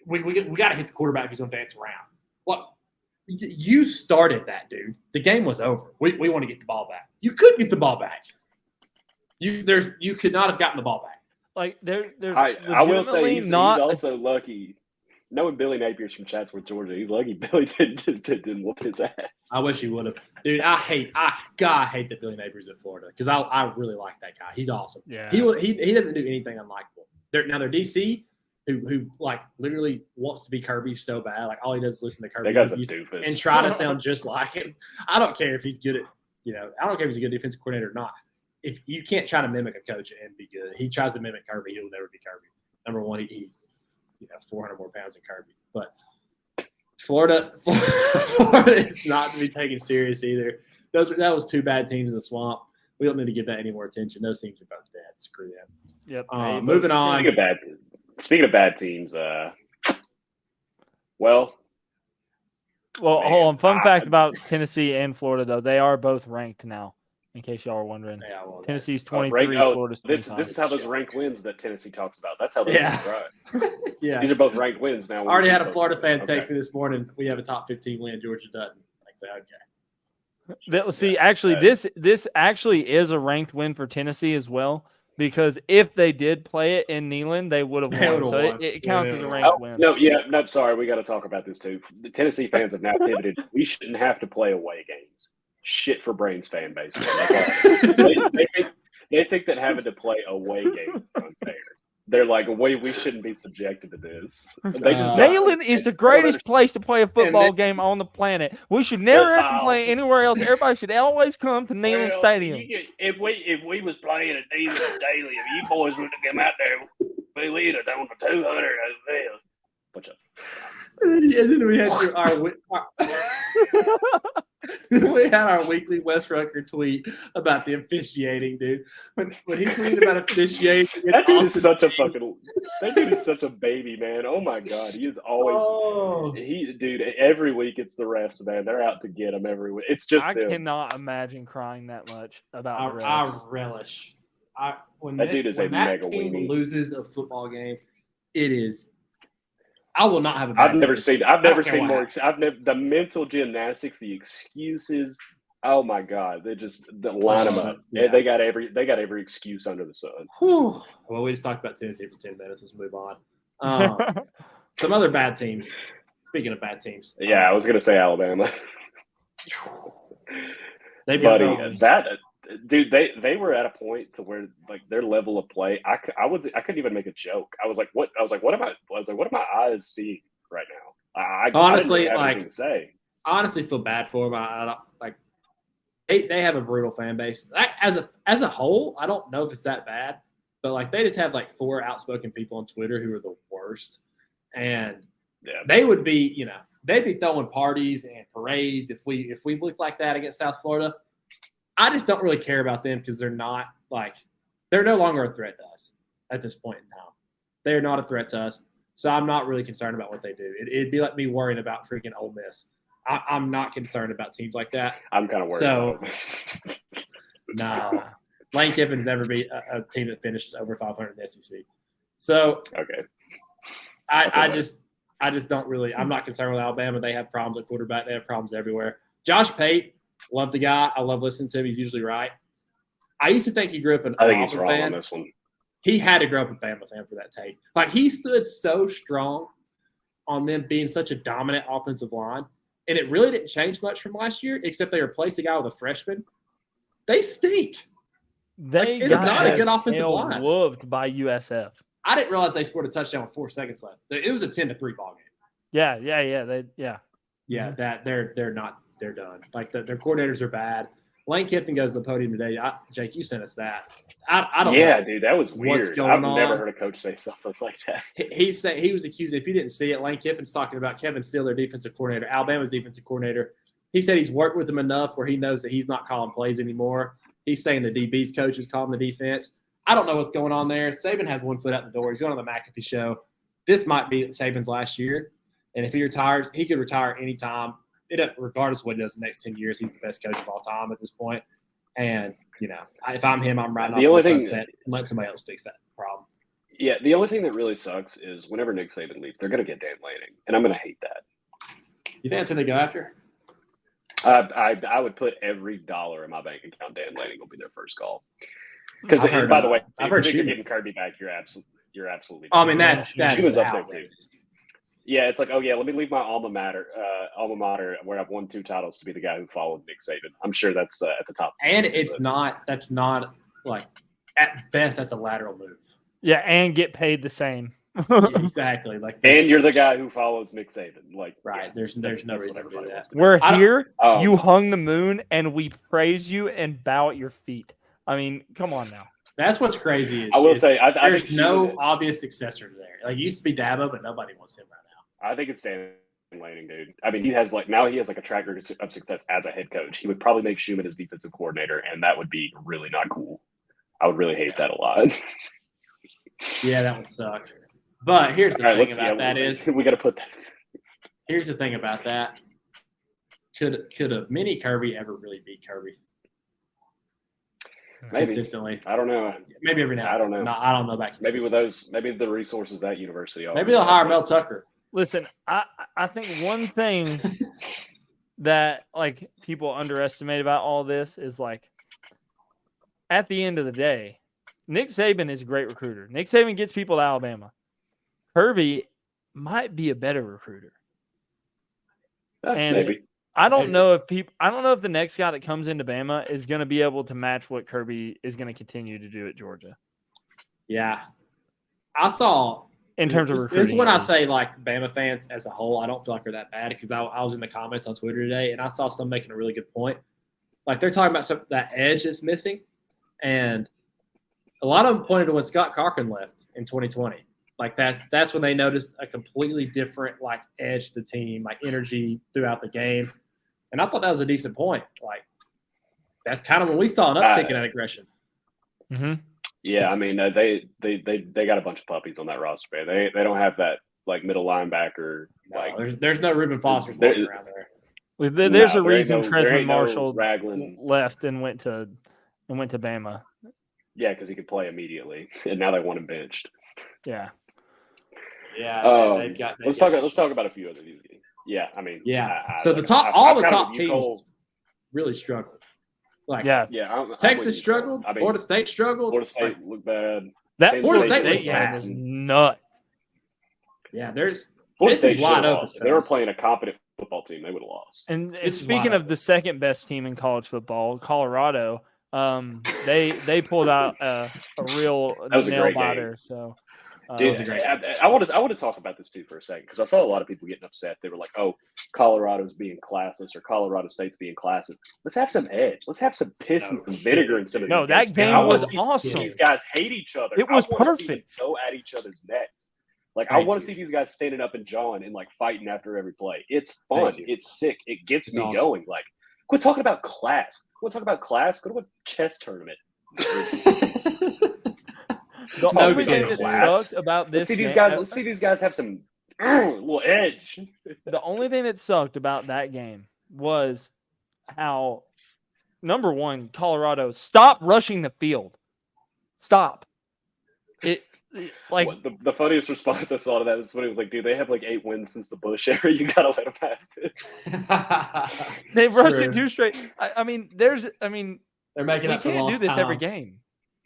we got to hit the quarterback if he's going to dance around. Well, you started that, dude. The game was over. We want to get the ball back. You couldn't get the ball back. You could not have gotten the ball back. Like there's I will say he's also lucky. Knowing Billy Napier's from Chatsworth, Georgia, he's lucky Billy didn't whoop his ass. I wish he would have. Dude, I hate that Billy Napier's in Florida because I really like that guy. He's awesome. Yeah. He doesn't do anything unlikable. They're DC, who like literally wants to be Kirby so bad. Like all he does is listen to Kirby that guy's a doofus. And try to sound just like him. I don't care if he's good at I don't care if he's a good defensive coordinator or not. If you can't try to mimic a coach and be good, he tries to mimic Kirby, he'll never be Kirby. Number one, he's 400 more pounds than Kirby. But Florida is not to be taken serious either. That was 2 bad teams in the swamp. We don't need to give that any more attention. Those teams are both dead. Screw them. Yep. Moving on. Speaking of bad teams, hold on. Fun fact about Tennessee and Florida, though, they are both ranked now. In case y'all are wondering, Tennessee's 23, Florida's 25. This is how those ranked wins that Tennessee talks about. That's how they right. Yeah, these are both ranked wins now. I already had a Florida fan text me this morning. We have a top 15 win. Georgia doesn't. I say okay. Actually, this actually is a ranked win for Tennessee as well. Because if they did play it in Neyland, they would have won. So it counts as a ranked win. No, sorry. We got to talk about this too. The Tennessee fans have now pivoted. We shouldn't have to play away games. Shit for brains fan base. They think that having to play away games is unfair. They're like, we shouldn't be subjected to this. Neyland is the greatest place to play a football game on the planet. We should never have to play anywhere else. Everybody should always come to Neyland Stadium. If we was playing at Neyland Stadium, you boys would have come out there, we'd have done the 200 as well. And then we had we had our weekly Wes Rucker tweet about the officiating, dude. When he tweeted about officiating, that dude is such a baby, man. Oh my god, he is always dude. Every week it's the refs, man. They're out to get him every week. It's just I them. cannot imagine crying that much about the refs. I relish. When that that team loses a football game, it is. I will not have a bad I've never seen more. The mental gymnastics, the excuses. Oh my god, they line them up. Yeah. They got every excuse under the sun. Whew. Well, we just talked about Tennessee for 10 minutes. Let's move on. Some other bad teams. Speaking of bad teams, I was gonna say Alabama. They've got dude, they were at a point to where like their level of play. I couldn't even make a joke. I was like, what am my eyes seeing right now? I honestly I didn't to say. I honestly feel bad for them. I don't like. They have a brutal fan base. As a whole, I don't know if it's that bad, but like they just have like 4 outspoken people on Twitter who are the worst, and they would be they'd be throwing parties and parades if we looked like that against South Florida. I just don't really care about them because they're no longer a threat to us at this point in time. They're not a threat to us, so I'm not really concerned about what they do. It'd be like me worrying about freaking Ole Miss. I'm not concerned about teams like that. I'm kind of worried. So, no, Lane Kiffin's never beat a team that finished over 500 in the SEC. So, okay, I just don't really. I'm not concerned with Alabama. They have problems at quarterback. They have problems everywhere. Josh Pate. Love the guy. I love listening to him. He's usually right. I used to think he grew up an Auburn he's wrong fan. On this one. He had to grow up a Bama fan for that take. Like, he stood so strong on them being such a dominant offensive line, and it really didn't change much from last year, except they replaced the guy with a freshman. They stink. It's not a good offensive line. Whooped by USF. I didn't realize they scored a touchdown with 4 seconds left. It was a 10-3 ball game. Yeah. They're not. They're done. Like their coordinators are bad. Lane Kiffin goes to the podium today. Jake, you sent us that. I don't know. Yeah, dude, that was weird. What's going I've on. never heard a coach say something like that. He was accused. If you didn't see it, Lane Kiffin's talking about Kevin Steele, their defensive coordinator, Alabama's defensive coordinator. He said he's worked with him enough where he knows that he's not calling plays anymore. He's saying the DB's coach is calling the defense. I don't know what's going on there. Saban has one foot out the door. He's going on the McAfee show. This might be Saban's last year. And if he retires, he could retire anytime. Regardless of what he does the next 10 years, he's the best coach of all time at this point. And, if I'm him, I'm riding off the sunset and let somebody else fix that problem. Yeah, the only thing that really sucks is whenever Nick Saban leaves, they're going to get Dan Lanning, and I'm going to hate that. You think that's who they go after? I would put every dollar in my bank account Dan Lanning will be their first call. Because, by the way, I've heard you're getting Kirby back, you're absolutely. I mean, that's up there too. Yeah, it's like, oh yeah, let me leave my alma mater where I've won 2 titles to be the guy who followed Nick Saban. I'm sure that's at the top. And that's not like at best that's a lateral move. Yeah, and get paid the same. Exactly. And you're the guy who follows Nick Saban. Right. There's no reason to do that. We're here. You hung the moon, and we praise you and bow at your feet. I mean, come on now. That's what's crazy. I will say, there's no obvious successor there. Like, it used to be Dabo, but nobody wants him right now. I think it's Dan Lanning, dude. I mean, he has a track record of success as a head coach. He would probably make Schumann his defensive coordinator, and that would be really not cool. I would really hate that a lot. Yeah, that would suck. But here's the thing about that is we got to put that. Here's the thing about that. Could a mini Kirby ever really beat Kirby? Maybe. Consistently. I don't know. Maybe every now. I don't know. No, I don't know about maybe with those. Maybe the resources that university. Maybe they'll hire Mel Tucker. Listen, I think one thing that people underestimate about all this is at the end of the day, Nick Saban is a great recruiter. Nick Saban gets people to Alabama. Kirby might be a better recruiter. And maybe. I don't know if the next guy that comes into Bama is going to be able to match what Kirby is going to continue to do at Georgia. Yeah. I saw in terms of recruiting. This is when I say Bama fans as a whole, I don't feel like they're that bad because I was in the comments on Twitter today and I saw someone making a really good point. They're talking about that edge that's missing, and a lot of them pointed to when Scott Cochran left in 2020. Like that's when they noticed a completely different like edge to the team, like energy throughout the game. And I thought that was a decent point. Like that's kind of when we saw an uptick in that aggression. Mm-hmm. Yeah, I mean they got a bunch of puppies on that roster, man. They don't have that like middle linebacker. No, like there's no Reuben Foster's walking around there. There's a there ain't reason no- Tresman there ain't no Marshall Ragland. left and went to Bama. Yeah, because he could play immediately, and now they want him benched. Yeah. Yeah, Let's talk about a few other these games. Yeah, I mean, So the top teams really struggled. Like Texas struggled. I mean, Florida State struggled. Florida State looked bad. That Florida Florida State State game bad. was nuts. Yeah, Florida this State is wide open. lost. If they were playing a competent football team, they would have lost. And It's speaking wide of the second best team in college football, Colorado, they pulled out a real nail biter. So, dude, I want to talk about this too for a second because I saw a lot of people getting upset. They were like, "Oh, Colorado's being classless or Colorado State's being classless." Let's have some edge. Let's have some piss and some vinegar in some of these. No, that game was awesome. These guys hate each other. It was perfect. See them go at each other's necks. Like I want to see these guys standing up and jawing and like fighting after every play. It's fun. It's sick. It gets me going. Like, quit talking about class. Want to talk about class? Go to a chess tournament. The only thing that sucked about this let's see these guys have some little edge. The only thing that sucked about that game was how, number one, Colorado, stop rushing the field. Stop. The funniest response I saw to that was when it was like, dude, they have like 8 wins since the Bush era. You gotta let them have it. They rushed it 2 straight. I mean, they're making up for lost time. We can't do this every game.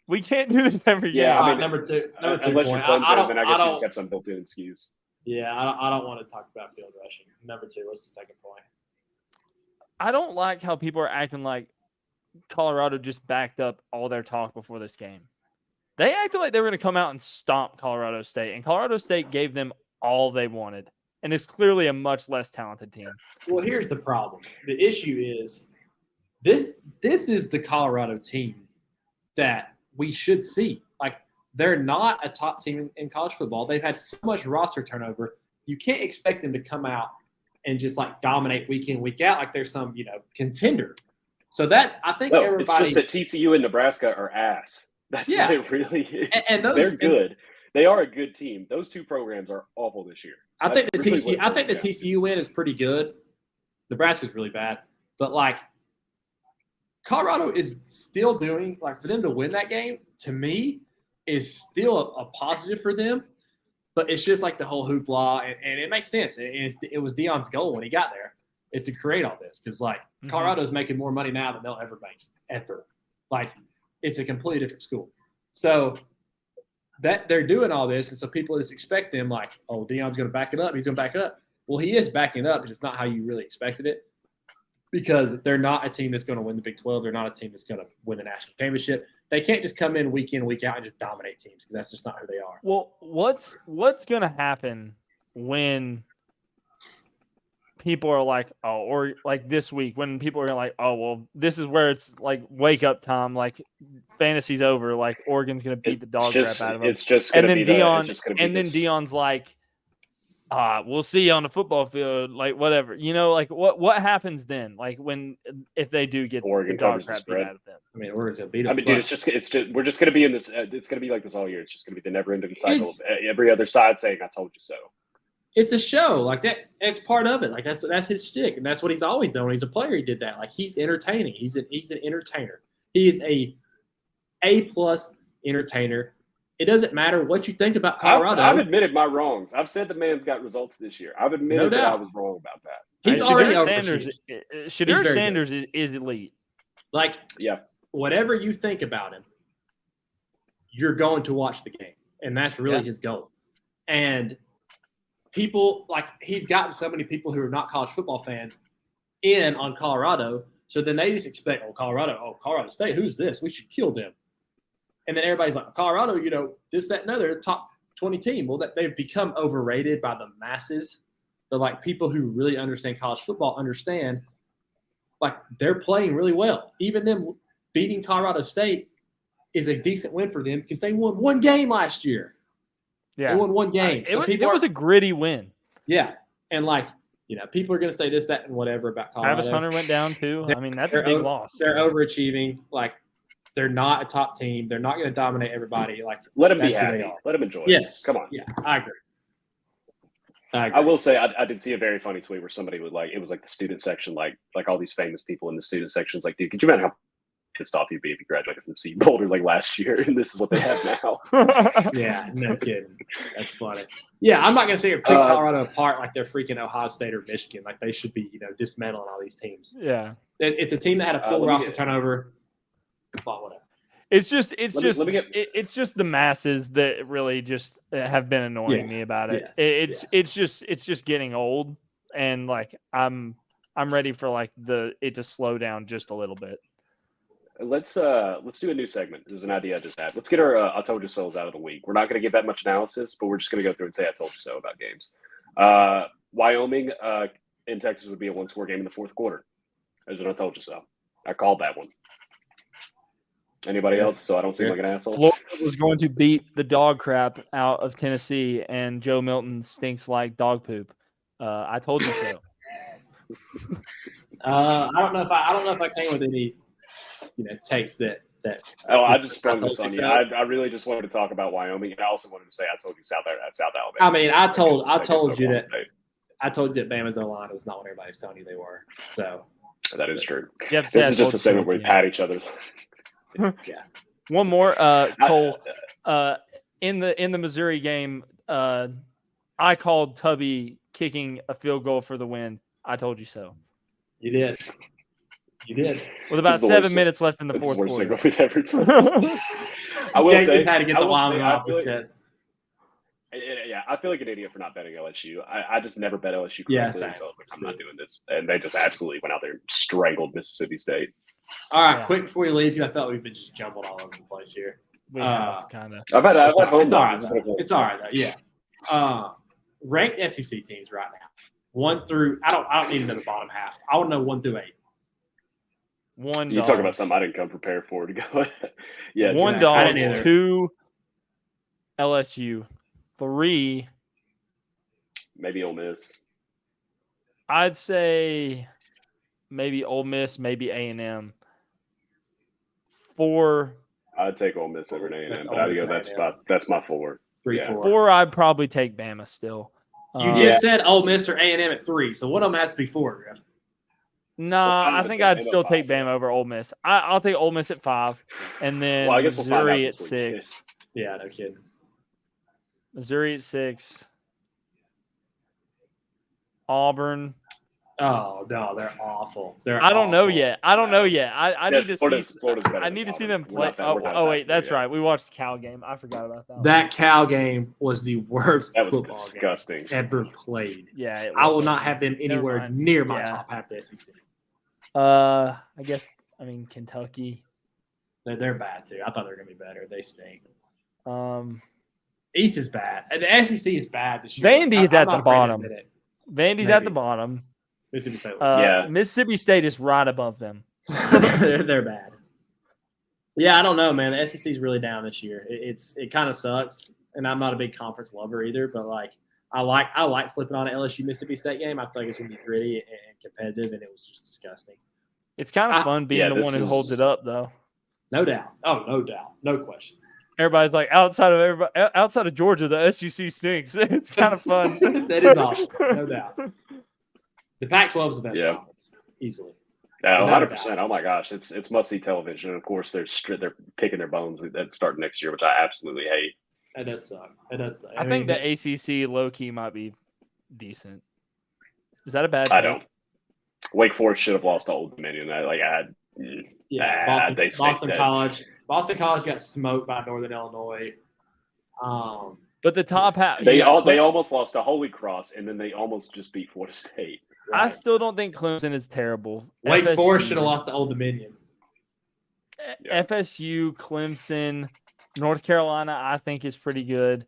We can't do this every game. I mean, number two unless point. you're Clemson, then I guess you just have some built-in excuse. Yeah, I don't want to talk about field rushing. Number 2, what's the second point? I don't like how people are acting like Colorado just backed up all their talk before this game. They acted like they were going to come out and stomp Colorado State, and Colorado State gave them all they wanted, and it's clearly a much less talented team. Well, here's the problem. The issue is this is the Colorado team that we should see. Like, they're not a top team in college football. They've had so much roster turnover. You can't expect them to come out and just like dominate week in, week out like they're some, contender. So I think everybody. It's just that TCU and Nebraska are ass. That's what it really is. And they're good. They are a good team. Those 2 programs are awful this year. I think the TCU win is pretty good. Nebraska's really bad. But like Colorado is still doing, like, for them to win that game, to me, is still a positive for them. But it's just like the whole hoopla, and it makes sense. It was Deion's goal when he got there, is to create all this. Because, like, Colorado's making more money now than they'll ever make, ever. Like, it's a completely different school. So that they're doing all this, and so people just expect them like, oh, Deion's going to back it up. He's going to back it up. Well, he is backing it up, but it's not how you really expected it because they're not a team that's going to win the Big 12. They're not a team that's going to win the national championship. They can't just come in, week out, and just dominate teams because that's just not who they are. Well, what's going to happen when people are like, oh, or like this week when people are like, oh, well, this is where it's like wake up time, like fantasy's over, like Oregon's gonna beat the dog crap out of them. It's just and then Deion's like, we'll see you on the football field, like whatever, like what happens then, like if they do get Oregon the dog crap beat out of them. I mean, Oregon's gonna beat them. I mean, dude, it's just we're just gonna be in this. It's gonna be like this all year. It's just gonna be the never-ending cycle of every other side saying, "I told you so." It's a show like that. It's part of it. Like that's his shtick, and that's what he's always done. When he's a player, he did that. Like he's entertaining. He's an entertainer. He is A+ entertainer. It doesn't matter what you think about Colorado. I've admitted my wrongs. I've said the man's got results this year. I've admitted that I was wrong about that. He's already Shedeur Sanders is elite. Like, whatever you think about him, you're going to watch the game, and that's really his goal. And people, like, he's gotten so many people who are not college football fans in on Colorado, so then they just expect, Colorado State, who's this? We should kill them. And then everybody's like, Colorado, this, that, and other, top 20 team. Well, that they've become overrated by the masses. But, like, people who really understand college football understand, like, they're playing really well. Even them beating Colorado State is a decent win for them because they won 1 game last year. Yeah. They won one game. It was a gritty win. Yeah. And people are going to say this, that, and whatever about Colorado. Travis Hunter went down too. I mean, that's a big loss. They're overachieving. They're not a top team. They're not going to dominate everybody. Let them be happy. Let them enjoy it. Yes. Come on. Yeah, I agree. I will say I did see a very funny tweet where somebody would it was the student section, like all these famous people in the student sections, dude, could you imagine how pissed off you'd be if you graduated from C Boulder last year and this is what they have now? Yeah, no kidding. That's funny. Yeah, I'm not gonna say pick Colorado apart like they're freaking Ohio State or Michigan. Like they should be, dismantling all these teams. Yeah, it's a team that had a full roster turnover. But whatever. It's just the masses that really just have been annoying me about it. Yes, it's just getting old, and I'm ready for it to slow down just a little bit. Let's do a new segment. There's an idea I just had. Let's get our I told you so's out of the week. We're not going to give that much analysis, but we're just going to go through and say I told you so about games. Wyoming in Texas would be a one-score game in the fourth quarter. There's an I told you so. I called that one. Anybody else? So I don't seem like an asshole. Florida was going to beat the dog crap out of Tennessee, and Joe Milton stinks like dog poop. I told you so. I don't know if I came with any, takes that. Oh, I just sprung this on you. I really just wanted to talk about Wyoming, and I also wanted to say I told you South Alabama. I mean, I told you that Bama's O-line was not what everybody's telling you they were. So that is true. This is just a segment where we pat each other. Yeah. One more, Cole. In the Missouri game, I called Tubby kicking a field goal for the win. I told you so. You did. With about 7 minutes left in the fourth quarter. I will say, just had to get the Wyoming off his chest. Yeah, I feel like an idiot for not betting LSU. I just never bet LSU correctly, so I was like, I'm not doing this. And they just absolutely went out there and strangled Mississippi State. All right, quick before you leave, I felt we've been just jumbled all over the place here. Kind of. I've had home. It's all right, though. It's all right, though. Yeah. Ranked SEC teams right now, 1 through. I don't need to know the bottom half. I want to know 1 through 8. You talk about something I didn't come prepared for to go. Yeah. 1 dog, 2 LSU, 3 maybe Ole Miss. I'd say maybe Ole Miss, maybe A&M. 4. I'd take Ole Miss over A&M, but that's my 4. 3, 4. 4, I'd probably take Bama still. You just said Ole Miss or A&M at 3, so one of them has to be 4. Griff. Nah, I think I'd still take Bama over Ole Miss. I'll take Ole Miss at 5, and then Missouri at 6. Yeah, no kidding. Missouri at 6. Auburn. Oh no, they're awful. I don't know yet. I need to see. I need to see them play. Oh wait, that's right. We watched the Cal game. I forgot about that. That Cal game was the worst football disgusting game ever played. Yeah, I will not have them anywhere near my top half of the SEC. I guess. I mean, Kentucky. They're bad too. I thought they were gonna be better. They stink. East is bad. The SEC is bad this year. Vandy's at the bottom. Vandy's at the bottom. Mississippi State. Mississippi State is right above them. They're bad. Yeah, I don't know, man. The SEC is really down this year. It kind of sucks, and I'm not a big conference lover either. But I like flipping on an LSU Mississippi State game. I feel like it's gonna be gritty and competitive, and it was just disgusting. It's kind of fun being the one who holds it up, though. No doubt. Oh, no doubt. No question. Everybody's like, outside of Georgia, the SEC stinks. It's kind of fun. That is awesome. No doubt. The Pac-12 is the best conference, easily. Yeah, 100%. Oh my gosh, it's must-see television. And of course, they're picking their bones that start next year, which I absolutely hate. That does suck. I think the ACC low-key might be decent. Is that a bad? I don't. Wake Forest should have lost to Old Dominion. Boston College. Boston College got smoked by Northern Illinois. But the top half, they almost lost to Holy Cross, and then they almost just beat Florida State. Right. I still don't think Clemson is terrible. Wake Forest should have lost to Old Dominion. FSU, Clemson, North Carolina, I think is pretty good.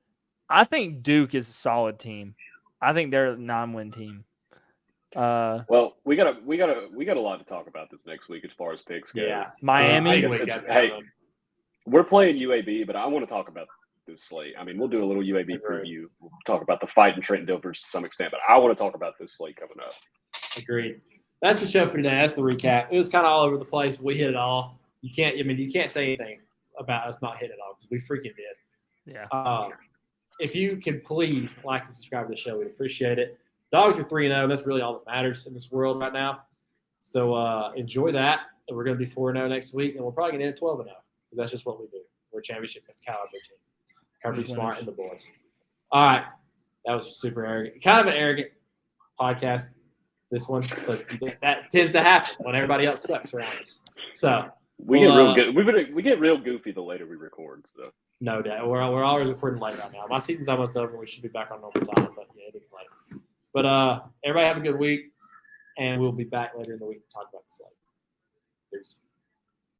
I think Duke is a solid team. I think they're a 9-win team. Well, we got a lot to talk about this next week as far as picks go. Yeah, Miami. Hey, we're playing UAB, but I want to talk about this slate. I mean, we'll do a little UAB preview. We'll talk about the fight in Trentonville to some extent, but I want to talk about this slate coming up. Agreed. That's the show for today. That's the recap. It was kind of all over the place. We hit it all. You can't say anything about us not hitting it all because we freaking did. Yeah. If you could please like and subscribe to the show, we'd appreciate it. Dogs are 3-0. That's really all that matters in this world right now. So enjoy that. And we're going to be 4-0 next week, and we're probably going to end at 12-0. That's just what we do. We're a championship caliber team. Gotta be smart in the boys. All right. That was super arrogant. Kind of an arrogant podcast, this one, but that tends to happen when everybody else sucks around us. So we get real good. We get real goofy the later we record. So no doubt. We're always recording late right now. My season's almost over. We should be back on normal time, but yeah, it is late. But everybody have a good week, and we'll be back later in the week to talk about the slate. Peace.